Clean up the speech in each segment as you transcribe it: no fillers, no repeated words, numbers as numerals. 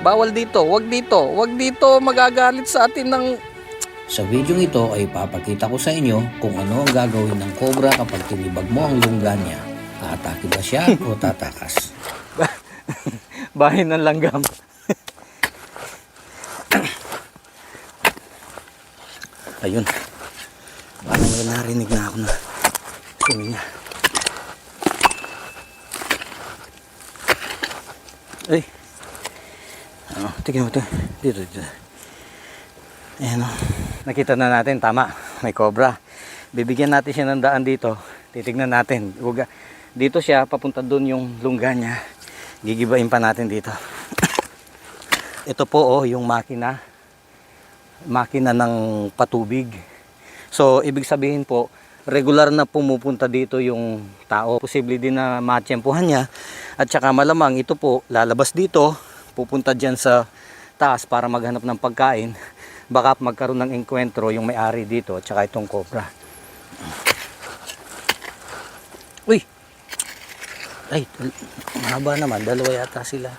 Bawal dito, wag dito, wag dito, magagalit sa atin ng... Sa video ito ay papakita ko sa inyo kung ano ang gagawin ng cobra kapag tinibag mo ang lungga niya. Aatake ba siya o tatakas? Bahin ng langgam. Ayun. Parang may narinig na ako na tuminga. Ay. Tingnan mo ito. Dito. Ayan o. Nakita na natin, tama. May cobra. Bibigyan natin siya ng daan dito. Titignan natin. Dito siya, papunta doon yung lungga niya. Gigibain pa natin dito. Ito po yung makina. Makina ng patubig. So, ibig sabihin po, regular na pumupunta dito yung tao. Posible din na matsyempuhan niya. At saka malamang ito po, lalabas dito, pupunta dyan sa taas para maghanap ng pagkain. Baka magkaroon ng enkwentro yung may-ari dito at saka itong cobra. Uy! Ay, mahaba naman. Dalawa yata sila.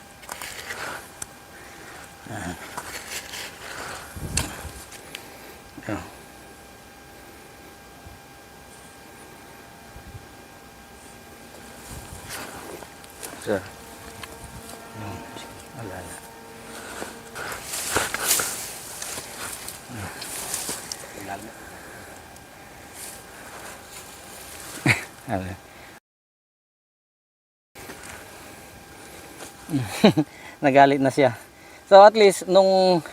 Sir. Alala. Nagalit na siya. So at least nung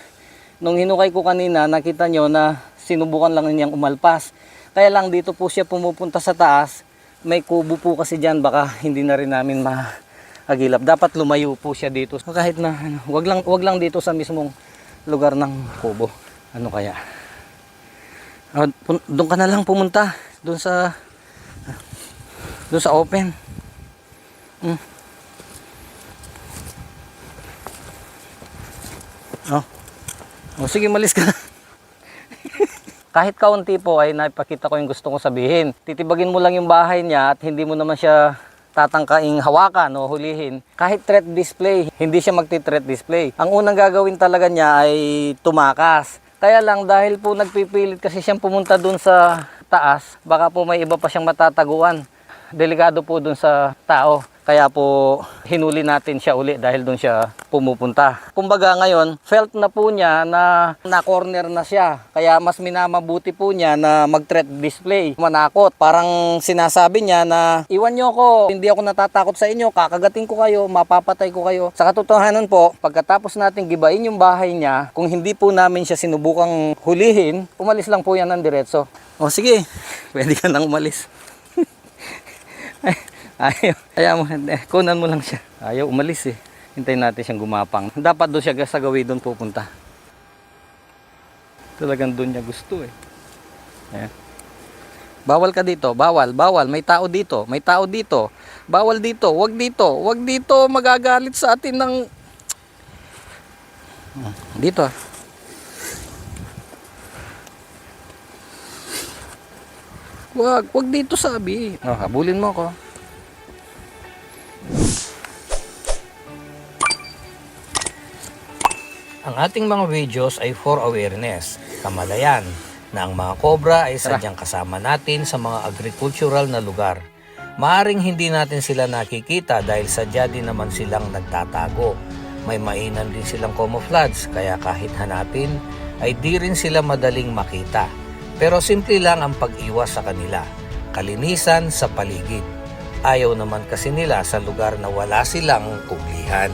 hinukay ko kanina, nakita nyo na sinubukan lang niyang umalpas. Kaya lang dito po siya pumupunta sa taas. May kubo po kasi dyan, baka hindi na rin namin maagilap. Dapat lumayo po siya dito. So kahit na wag lang dito sa mismong lugar ng kubo. Ano kaya? Doon ka na lang pumunta. Doon sa open. Sige, malis ka na. Kahit kaunti po ay napakita ko yung gusto kong sabihin. Titibagin mo lang yung bahay niya at hindi mo naman siya tatangkaing hawakan o hulihin. Kahit threat display, hindi siya magti-threat display. Ang unang gagawin talaga niya ay tumakas. Kaya lang dahil po nagpipilit kasi siyang pumunta dun sa taas, baka po may iba pa siyang matataguan. Delikado po dun sa tao. Kaya po hinuli natin siya uli dahil doon siya pumupunta. Kumbaga ngayon, felt na po niya na na-corner na siya. Kaya mas minamabuti po niya na mag-threat display. Manakot. Parang sinasabi niya na iwan niyo ako, hindi ako natatakot sa inyo, kakagatin ko kayo, mapapatay ko kayo. Sa katotohanan po, pagkatapos natin gibain yung bahay niya, kung hindi po namin siya sinubukang hulihin, umalis lang po yan ng diretso. O sige, pwede ka nang umalis. Ayaw mo, kunan mo lang siya. Ayaw umalis eh. Hintayin natin siyang gumapang. Dapat doon siya sa gawin doon pupunta. Talagang doon niya gusto eh. Ayan. Bawal ka dito, bawal. May tao dito, may tao dito. Bawal dito, wag dito, wag dito, magagalit sa atin ng... Dito. Wag dito sabi. Habulin mo ako. Ang ating mga videos ay for awareness, kamalayan, na ang mga cobra ay sadyang kasama natin sa mga agricultural na lugar. Maaring hindi natin sila nakikita dahil sadya din naman silang nagtatago. May mainam din silang camouflage, kaya kahit hanapin ay di rin sila madaling makita. Pero simple lang ang pag-iwas sa kanila, kalinisan sa paligid. Ayaw naman kasi nila sa lugar na wala silang kublihan.